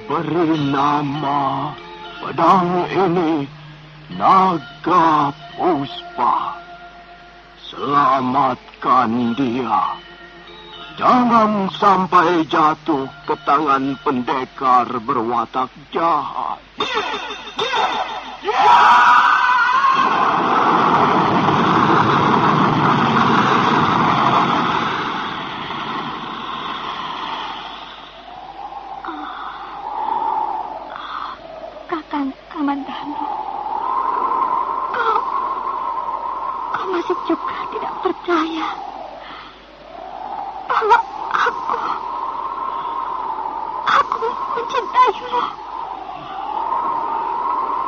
beri nama pedang ini Naga Puspa. Selamatkan dia. Jangan sampai jatuh ke tangan pendekar berwatak jahat. Kakang Kamandanu, kau masih juga tidak percaya bahwa aku mencintaimu.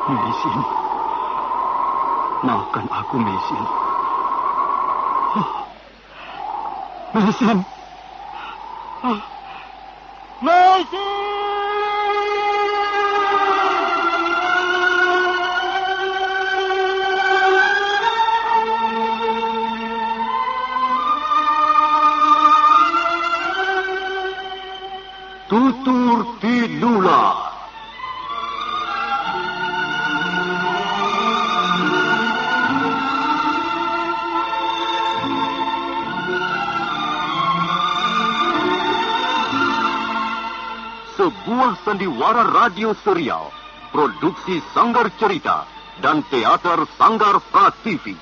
Mesin, maafkan aku, Mesin. Mesin. Mesin! Tutur Tidula. Sebuah sandiwara radio serial, produksi Sanggar Cerita dan teater Sanggar Prativi.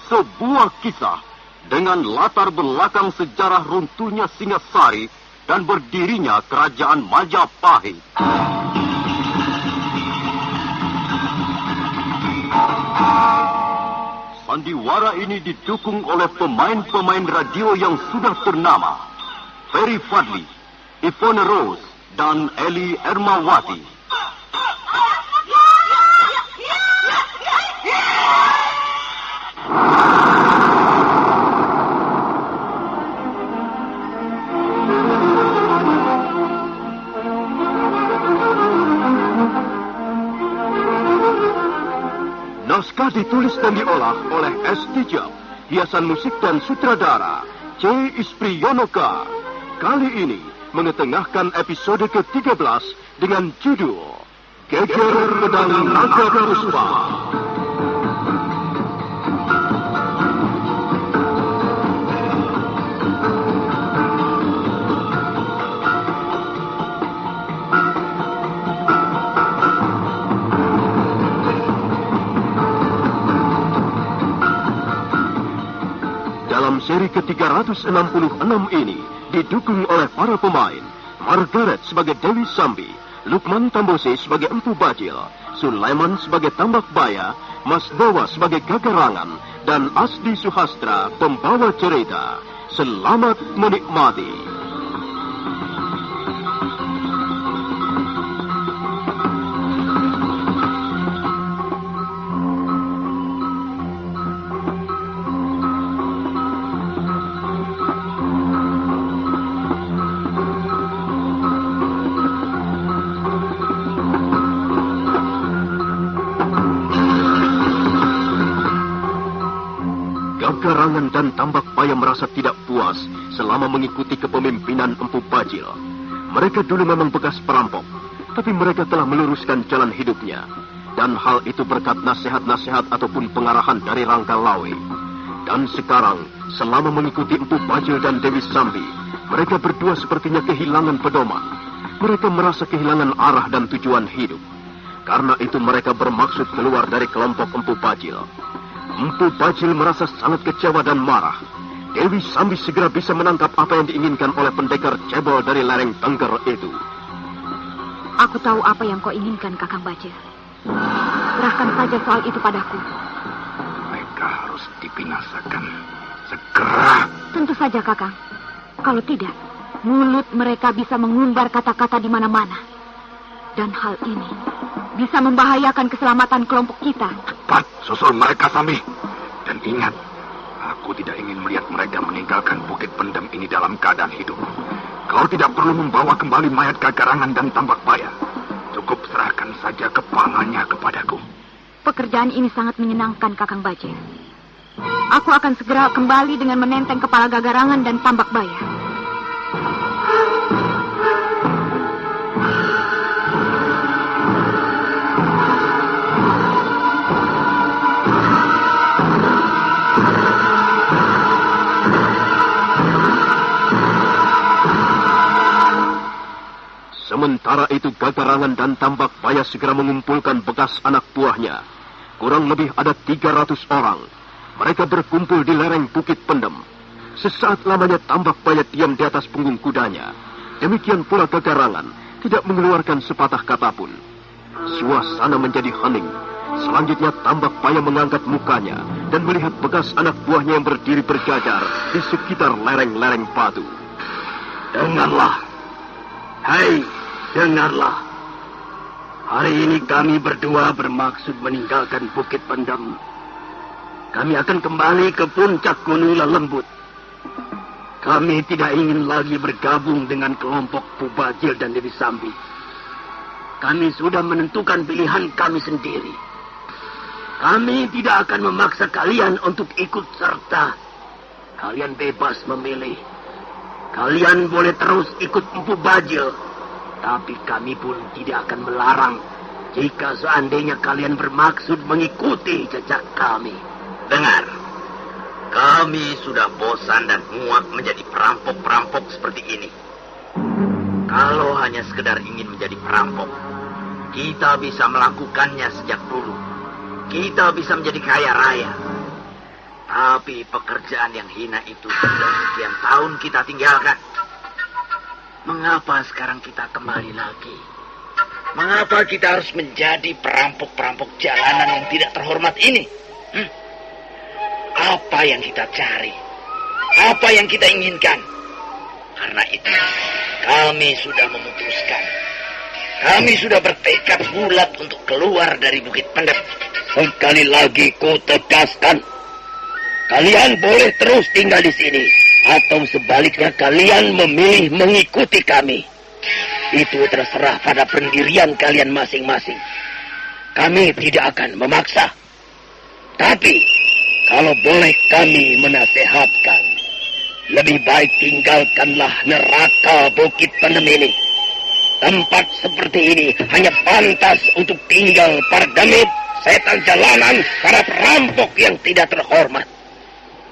Sebuah kisah dengan latar belakang sejarah runtuhnya Singasari dan berdirinya Kerajaan Majapahit. Sandiwara ini didukung oleh pemain-pemain radio yang sudah ternama. Ferry Fadli, Ivone Rose, dan Eli Ermawati. Naskah ditulis dan diolah oleh S. Tijab, hiasan musik dan sutradara C. Ispriyonoka. Kali ini mengetengahkan episode ke-13 dengan judul Geger Pedang Naga Puspa. Dalam seri ke-366 ini didukung oleh para pemain Margaret sebagai Dewi Sambi, Lukman Tambose sebagai Empu Bajil, Sulaiman sebagai Tambak Baya, Mas Dewa sebagai Gagarangan, dan Asdi Suhastra pembawa cerita. Selamat menikmati. Gagarangan dan Tambak Baya merasa tidak puas selama mengikuti kepemimpinan Empu Bajil. Mereka dulu memang bekas perampok, tapi mereka telah meluruskan jalan hidupnya. Dan hal itu berkat nasihat-nasihat ataupun pengarahan dari Rangka Lawe. Dan sekarang, selama mengikuti Empu Bajil dan Dewi Sambi, mereka berdua sepertinya kehilangan pedoman. Mereka merasa kehilangan arah dan tujuan hidup. Karena itu mereka bermaksud keluar dari kelompok Empu Bajil. Empu Bajil merasa sangat kecewa dan marah. Dewi Sambi segera bisa menangkap apa yang diinginkan oleh pendekar cebol dari lereng Tengger itu. Aku tahu apa yang kau inginkan, Kakang Bajil. Serahkan saja soal itu padaku. Mereka harus dibinasakan segera. Tentu saja, Kakang. Kalau tidak, mulut mereka bisa mengumbar kata-kata di mana-mana. Dan hal ini bisa membahayakan keselamatan kelompok kita. Cepat, susul mereka, Sambi. Dan ingat, aku tidak ingin melihat mereka meninggalkan Bukit Pendem ini dalam keadaan hidup. Kau tidak perlu membawa kembali mayat Gagarangan dan Tambak Baya. Cukup serahkan saja kepalanya kepadaku. Pekerjaan ini sangat menyenangkan, Kakang Bajil. Aku akan segera kembali dengan menenteng kepala Gagarangan dan Tambak Baya. Sementara itu Gagarangan dan Tambak Paya segera mengumpulkan bekas anak buahnya. Kurang lebih ada 300 orang. Mereka berkumpul di lereng Bukit Pendem. Sesaat lamanya Tambak Paya diam di atas punggung kudanya. Demikian pula Gagarangan, tidak mengeluarkan sepatah kata pun. Suasana menjadi hening. Selanjutnya Tambak Paya mengangkat mukanya dan melihat bekas anak buahnya yang berdiri berjajar di sekitar lereng-lereng batu. Dengarlah. Hai, dengarlah. Hari ini kami berdua bermaksud meninggalkan Bukit Pendem. Kami akan kembali ke puncak Gunung Lelembut. Kami tidak ingin lagi bergabung dengan kelompok Pubajil dan Dewi Sambi. Kami sudah menentukan pilihan kami sendiri. Kami tidak akan memaksa kalian untuk ikut serta. Kalian bebas memilih. Kalian boleh terus ikut Empu Bajil. Tapi kami pun tidak akan melarang jika seandainya kalian bermaksud mengikuti jejak kami. Dengar, kami sudah bosan dan muak menjadi perampok-perampok seperti ini. Kalau hanya sekedar ingin menjadi perampok, kita bisa melakukannya sejak dulu. Kita bisa menjadi kaya raya. Tapi pekerjaan yang hina itu sudah sekian tahun kita tinggalkan. Mengapa sekarang kita kembali lagi? Mengapa kita harus menjadi perampok-perampok jalanan yang tidak terhormat ini? Apa yang kita cari? Apa yang kita inginkan? Karena itu, kami sudah memutuskan. Kami sudah bertekad bulat untuk keluar dari Bukit Pendem. Sekali lagi ku tegaskan, kalian boleh terus tinggal di sini, atau sebaliknya kalian memilih mengikuti kami. Itu terserah pada pendirian kalian masing-masing. Kami tidak akan memaksa. Tapi, kalau boleh kami menasehatkan, lebih baik tinggalkanlah neraka Bukit Pendem ini. Tempat seperti ini hanya pantas untuk tinggal para demit, setan jalanan, para perampok yang tidak terhormat.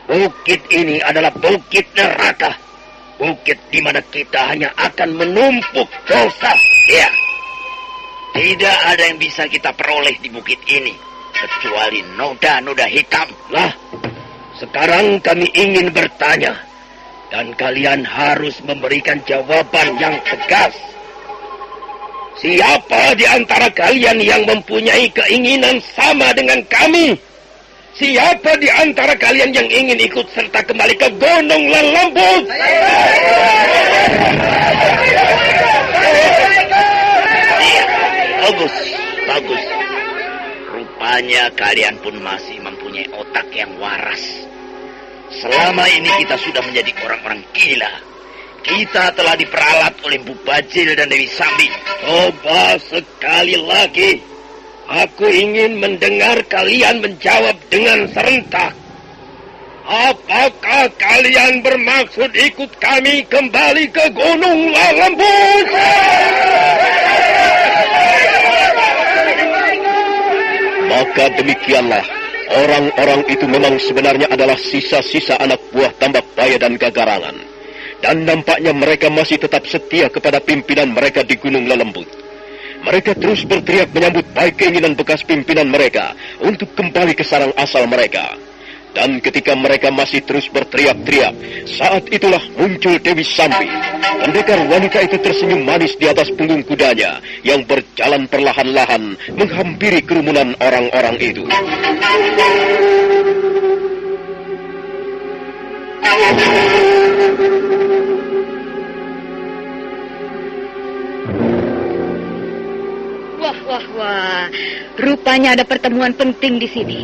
Bukit ini adalah bukit neraka. Bukit di mana kita hanya akan menumpuk dosa. Ya, tidak ada yang bisa kita peroleh di bukit ini, kecuali noda-noda hitam. Nah, sekarang kami ingin bertanya, dan kalian harus memberikan jawaban yang tegas. Siapa di antara kalian yang mempunyai keinginan sama dengan kami? Siapa di antara kalian yang ingin ikut serta kembali ke Gunung Lelembut? Iya, bagus, bagus. Rupanya kalian pun masih mempunyai otak yang waras. Selama ini kita sudah menjadi orang-orang gila. Kita telah diperalat oleh Bu Bajil dan Dewi Sambi. Coba sekali lagi. Aku ingin mendengar kalian menjawab dengan serentak. Apakah kalian bermaksud ikut kami kembali ke Gunung Lelembut? Maka demikianlah, orang-orang itu memang sebenarnya adalah sisa-sisa anak buah Tambak Paya dan Gagarangan. Dan nampaknya mereka masih tetap setia kepada pimpinan mereka di Gunung Lelembut. Mereka terus berteriak menyambut baik keinginan bekas pimpinan mereka untuk kembali ke sarang asal mereka. Dan ketika mereka masih terus berteriak-teriak, saat itulah muncul Dewi Sambi. Pendekar wanita itu tersenyum manis di atas punggung kudanya yang berjalan perlahan-lahan menghampiri kerumunan orang-orang itu. Wah, rupanya ada pertemuan penting di sini.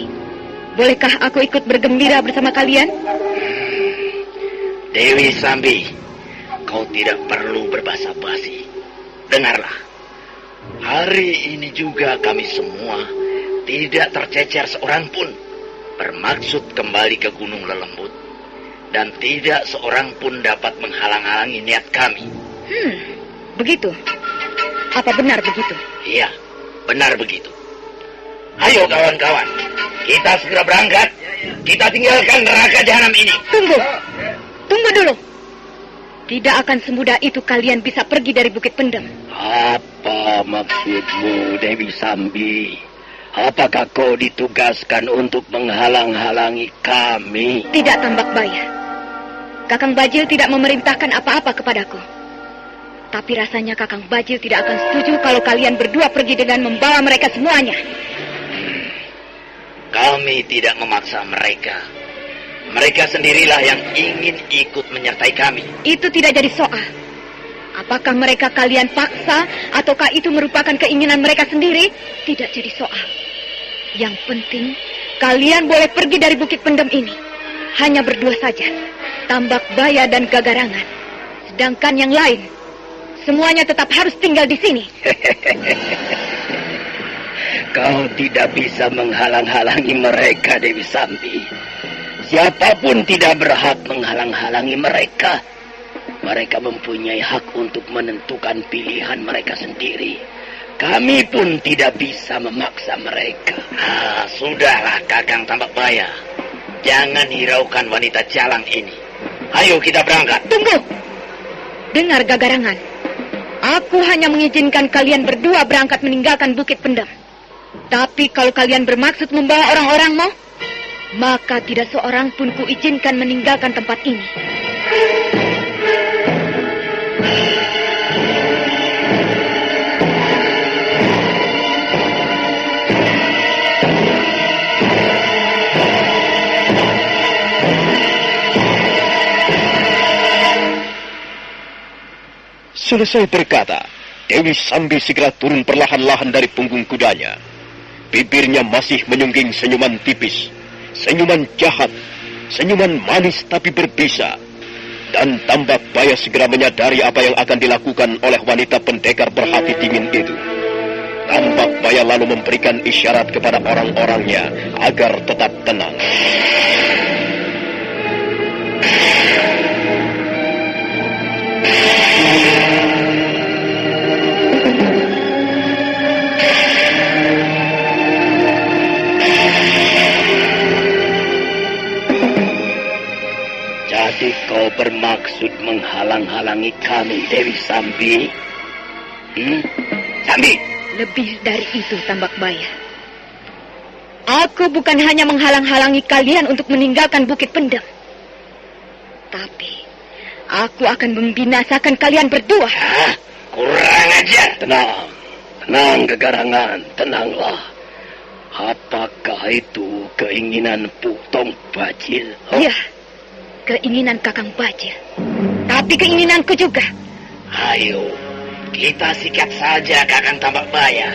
Bolehkah aku ikut bergembira bersama kalian? Dewi Sambi, kau tidak perlu berbasa-basi. Dengarlah, hari ini juga kami semua tidak tercecer seorang pun bermaksud kembali ke Gunung Lelembut. Dan tidak seorang pun dapat menghalang-halangi niat kami. Begitu? Apa benar begitu? Iya, benar begitu. Ayo kawan-kawan, kita segera berangkat. Kita tinggalkan neraka jahanam ini. Tunggu dulu. Tidak akan semudah itu kalian bisa pergi dari Bukit Pendem. Apa maksudmu, Dewi Sambi? Apakah kau ditugaskan untuk menghalang-halangi kami? Tidak, Tambak Baya. Kakang Bajil tidak memerintahkan apa-apa kepadaku. Tapi rasanya Kakang Bajil tidak akan setuju kalau kalian berdua pergi dengan membawa mereka semuanya. Kami tidak memaksa mereka. Mereka sendirilah yang ingin ikut menyertai kami. Itu tidak jadi soal. Apakah mereka kalian paksa ataukah itu merupakan keinginan mereka sendiri? Tidak jadi soal. Yang penting, kalian boleh pergi dari Bukit Pendem ini. Hanya berdua saja. Tambak Baya dan Gagarangan. Sedangkan yang lain, semuanya tetap harus tinggal di sini. Kau tidak bisa menghalang-halangi mereka, Dewi Sambi. Siapapun tidak berhak menghalang-halangi mereka. Mereka mempunyai hak untuk menentukan pilihan mereka sendiri. Kami pun tidak bisa memaksa mereka. Sudahlah, Kakang Tambak Baya. Jangan hiraukan wanita jalang ini. Ayo kita berangkat. Tunggu. Dengar, Gagarangan. Aku hanya mengizinkan kalian berdua berangkat meninggalkan Bukit Pendem. Tapi kalau kalian bermaksud membawa orang-orangmu, maka tidak seorang pun kuizinkan meninggalkan tempat ini. Selesai berkata, Dewi Sambi segera turun perlahan-lahan dari punggung kudanya. Bibirnya masih menyungging senyuman tipis, senyuman jahat, senyuman manis tapi berbisa. Dan Tambak Baya segera menyadari apa yang akan dilakukan oleh wanita pendekar berhati dingin itu. Tambak Baya lalu memberikan isyarat kepada orang-orangnya agar tetap tenang. Jadi kau bermaksud menghalang-halangi kami, Dewi Sambi? Sambi! Lebih dari itu, Tambak Baya. Aku bukan hanya menghalang-halangi kalian untuk meninggalkan Bukit Pendem. Tapi, aku akan membinasakan kalian berdua. Kurang ajar. Tenang, Gagarangan, tenanglah. Apakah itu keinginan Putong Bajil? Iya, keinginan Kakang Bajil. Tapi keinginanku juga. Ayo, kita sikat saja Kakang Tambak Baya.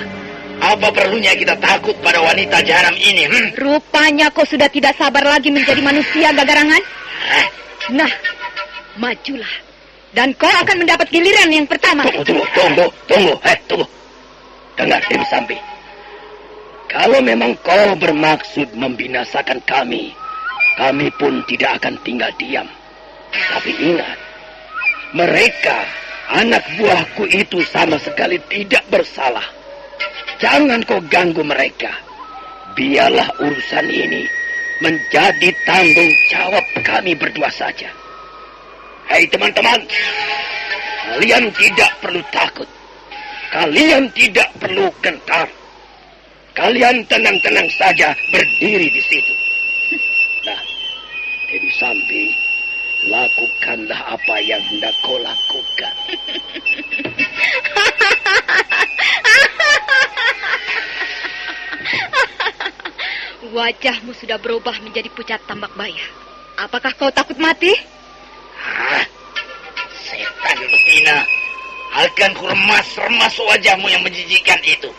Apa perlunya kita takut pada wanita jaram ini? Rupanya kau sudah tidak sabar lagi menjadi manusia, Gagarangan. Nah, majulah. Dan kau akan mendapat giliran yang pertama. Tunggu. Tunggu. Dengar, Dewi Sambi. Kalau memang kau bermaksud membinasakan kami pun tidak akan tinggal diam. Tapi ingat, mereka, anak buahku itu sama sekali tidak bersalah. Jangan kau ganggu mereka. Biarlah urusan ini menjadi tanggung jawab kami berdua saja. Hei teman-teman, kalian tidak perlu takut. Kalian tidak perlu gentar. Kalian tenang-tenang saja berdiri di situ. Nah, Dewi Sambi, lakukanlah apa yang hendak kau lakukan. Wajahmu sudah berubah menjadi pucat Tambak Baya. Apakah kau takut mati? Setan betina, akan kuremas-remas wajahmu yang menjijikkan itu.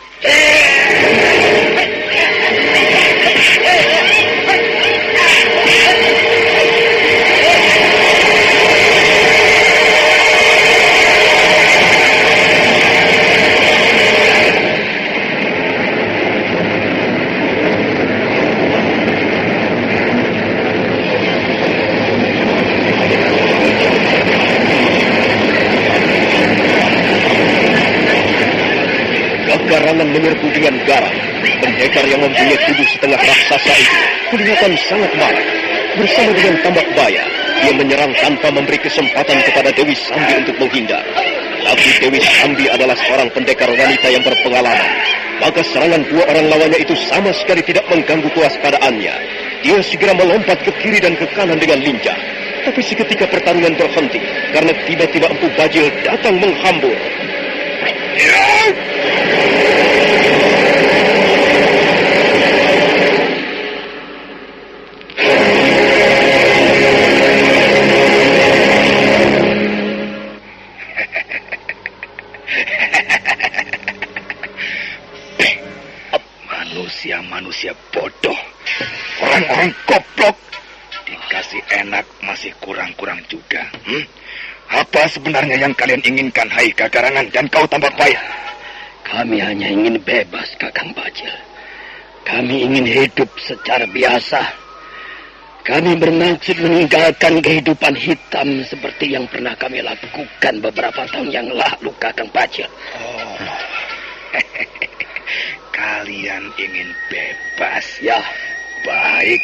Gagarangan menyerbu dengan garang. Pendekar yang mempunyai tubuh setengah raksasa itu kelihatan sangat marah. Bersama dengan Tambak Baya, dia menyerang tanpa memberi kesempatan kepada Dewi Sambi untuk menghindar. Tapi Dewi Sambi adalah seorang pendekar wanita yang berpengalaman. Maka serangan dua orang lawannya itu sama sekali tidak mengganggu kewaspadaannya. Dia segera melompat ke kiri dan ke kanan dengan lincah. Tapi seketika pertarungan berhenti karena tiba-tiba Empu Bajil datang menghambur. Manusia bodoh, orang-orang goblok, dikasih enak masih kurang-kurang juga. Apa sebenarnya yang kalian inginkan, hai Kagarangan dan kau Tambak Bayar? Kami hanya ingin bebas, Kakang Bajil. Kami ingin hidup secara biasa. Kami bermaksud meninggalkan kehidupan hitam seperti yang pernah kami lakukan beberapa tahun yang lalu, Kakang Bajil. Kalian ingin bebas? Ya. Baik,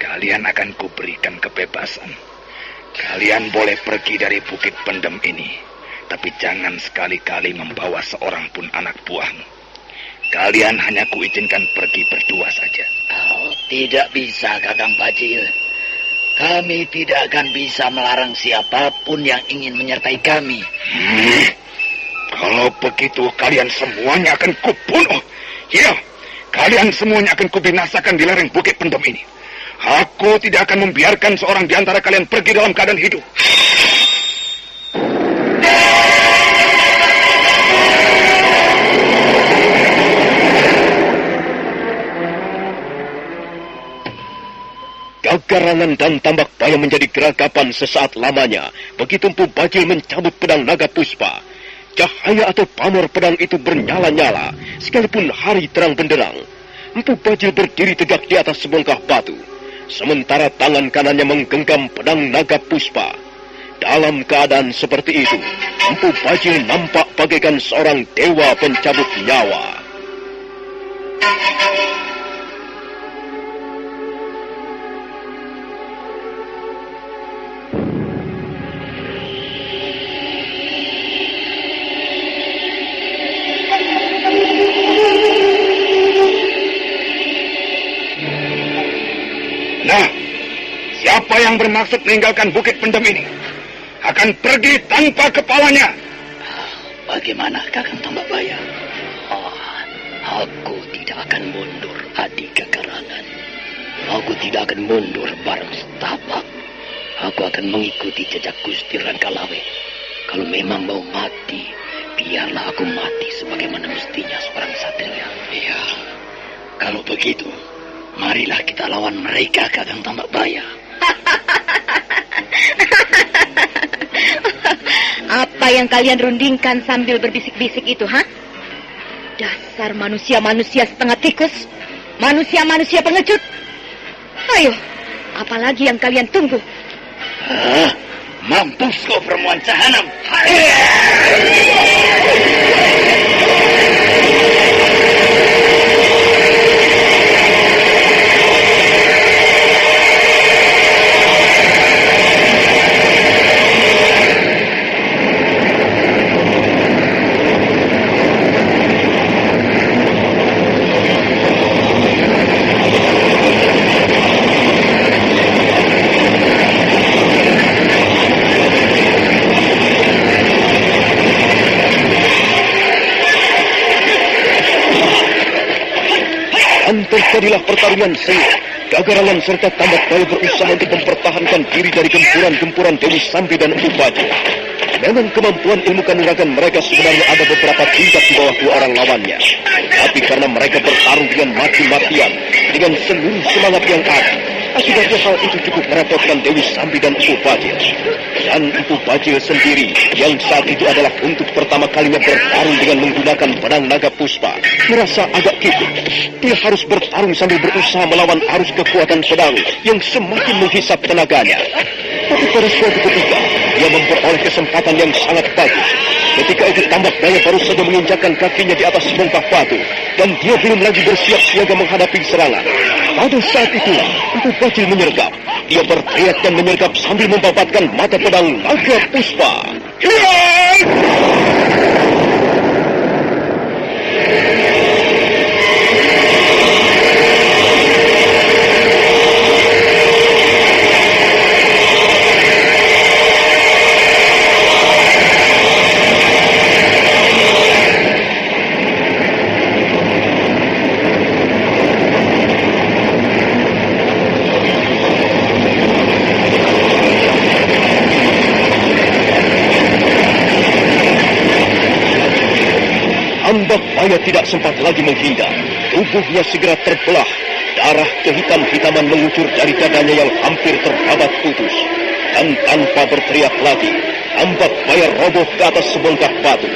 kalian akan kuberikan kebebasan. Kalian boleh pergi dari Bukit Pendem ini, tapi jangan sekali-kali membawa seorang pun anak buahmu. Kalian hanya kuizinkan pergi berdua saja. Oh, tidak bisa, Kakang Bajil. Kami tidak akan bisa melarang siapapun yang ingin menyertai kami. Kalau begitu, kalian semuanya akan kubunuh. Ya, kalian semuanya akan kubinasakan di lereng Bukit Pendem ini. Aku tidak akan membiarkan seorang di antara kalian pergi dalam keadaan hidup. Gagarangan dan Tambak Bayar menjadi geragapan sesaat lamanya. Begitu Empu Bajil mencabut pedang naga puspa. Cahaya atau pamor pedang itu bernyala-nyala, sekalipun hari terang benderang. Empu Bajil berdiri tegak di atas sebongkah batu, sementara tangan kanannya menggenggam pedang naga puspa. Dalam keadaan seperti itu, Empu Bajil nampak bagaikan seorang dewa pencabut nyawa. Nah, siapa yang bermaksud meninggalkan Bukit Pendem ini akan pergi tanpa kepalanya. Bagaimana, Kakang Tambak Bayar? Aku tidak akan mundur, adik Gagarangan. Aku tidak akan mundur bareng setapak. Aku akan mengikuti jejak Gusti Rangkalawe. Kalau memang mau mati, biarlah aku mati sebagaimana mestinya seorang satria. Iya, kalau begitu, marilah kita lawan mereka, Kakang Tambak Bayar. Apa yang kalian rundingkan sambil berbisik-bisik itu, ha? Dasar manusia-manusia setengah tikus, manusia-manusia pengecut. Ayo, apalagi yang kalian tunggu? Mampus kau perempuan jahanam. Dan terjadilah pertarungan sengit. Gagarangan serta Tambak Bayar berusaha untuk mempertahankan diri dari gempuran-gempuran Dewi Sambi dan Empu Bajil. Memang kemampuan ilmu kanuragan mereka sebenarnya ada beberapa tingkat di bawah dua orang lawannya. Tapi karena mereka bertarung dengan mati-matian, dengan seluruh semangat yang ada, akibatnya hal itu cukup merepotkan Dewi Sambi dan Empu Bajil. Dan Empu Bajil sendiri, yang saat itu adalah untuk pertama kalinya bertarung dengan menggunakan pedang naga puspa, merasa agak kikuk. Dia harus bertarung sambil berusaha melawan arus kekuatan pedang yang semakin menghisap tenaganya. Tapi pada suatu ketika, dia memperoleh kesempatan yang sangat bagus. Ketika itu Tambak Bayar baru saja menginjakkan kakinya di atas sebongkah batu, dan dia belum lagi bersiap siaga menghadapi serangan. Pada saat itulah Empu Bajil menyergap. Dia berteriak dan menyergap sambil membapatkan mata pedang naga puspa. Tambak Baya tidak sempat lagi menghindar. Tubuhnya segera terbelah. Darah kehitam-hitaman mengucur dari dadanya yang hampir terbabat putus. Dan tanpa berteriak lagi, Tambak Baya roboh ke atas sebongkah batu.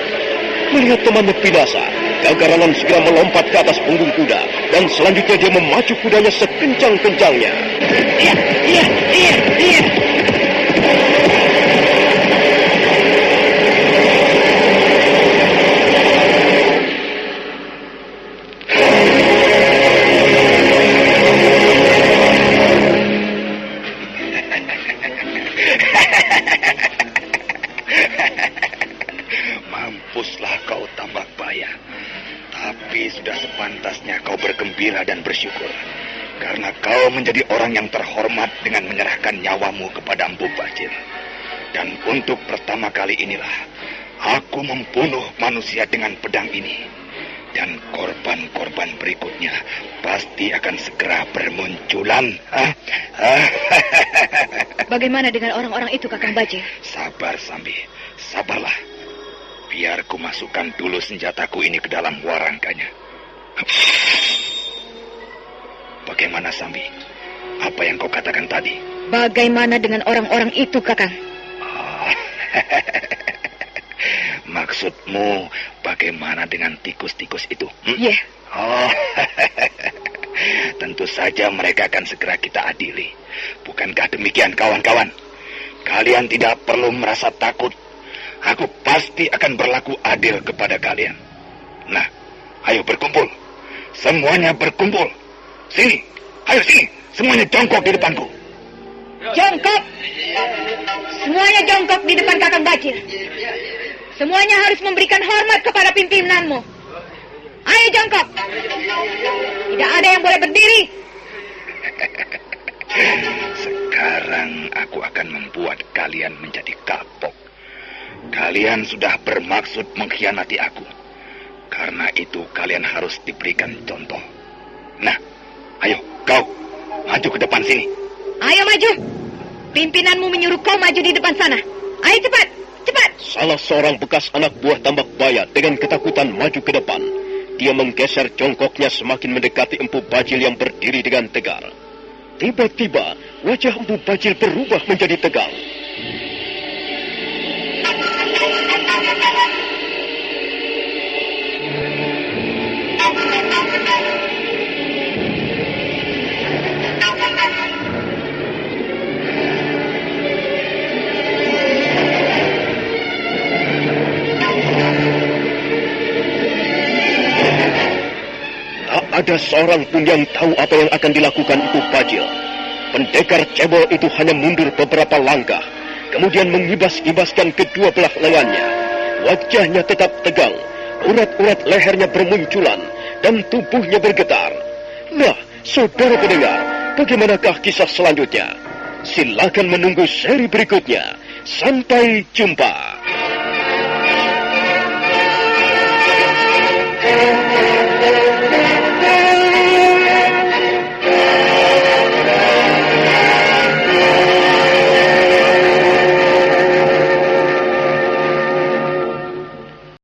Melihat temannya binasa, Gagarangan segera melompat ke atas punggung kuda. Dan selanjutnya dia memacu kudanya sekencang-kencangnya. Iya. Mampuslah kau, Tambak Baya. Tapi sudah sepantasnya kau bergembira dan bersyukur. Karena kau menjadi orang yang terhormat dengan menyerahkan nyawamu kepada Empu Bajil. Dan untuk pertama kali inilah aku membunuh manusia dengan pedang ini. Dan korban-korban berikutnya pasti akan segera bermunculan. Bagaimana dengan orang-orang itu, Kakang Bajil? Sabar, Sambi. Sabarlah. Biar ku masukkan dulu senjataku ini ke dalam warangkanya. Bagaimana, Sambi? Apa yang kau katakan tadi? Bagaimana dengan orang-orang itu, Kakang? Maksudmu bagaimana dengan tikus-tikus itu? Iya. Tentu saja mereka akan segera kita adili. Bukankah demikian, kawan-kawan? Kalian tidak perlu merasa takut. Aku pasti akan berlaku adil kepada kalian. Nah, ayo berkumpul. Semuanya berkumpul. Sini, ayo sini. Semuanya jongkok di depanku. Jongkok! Semuanya jongkok di depan Kakang Bajil. Semuanya harus memberikan hormat kepada pimpinanmu. Ayo jongkok. Tidak ada yang boleh berdiri. Sekarang aku akan membuat kalian menjadi kapok. Kalian sudah bermaksud mengkhianati aku. Karena itu kalian harus diberikan contoh. Nah, ayo kau maju ke depan sini. Ayo maju. Pimpinanmu menyuruh kau maju di depan sana. Ayo cepat. Salah seorang bekas anak buah Tambak Baya dengan ketakutan maju ke depan. Dia menggeser jongkoknya semakin mendekati Empu Bajil yang berdiri dengan tegar. Tiba-tiba wajah Empu Bajil berubah menjadi tegang. Ada seorang pun yang tahu apa yang akan dilakukan Empu Bajil. Pendekar cebol itu hanya mundur beberapa langkah, kemudian mengibas-ibaskan kedua belah lengannya. Wajahnya tetap tegang, urat-urat lehernya bermunculan, dan tubuhnya bergetar. Nah, saudara pendengar, bagaimanakah kisah selanjutnya? Silakan menunggu seri berikutnya. Sampai jumpa.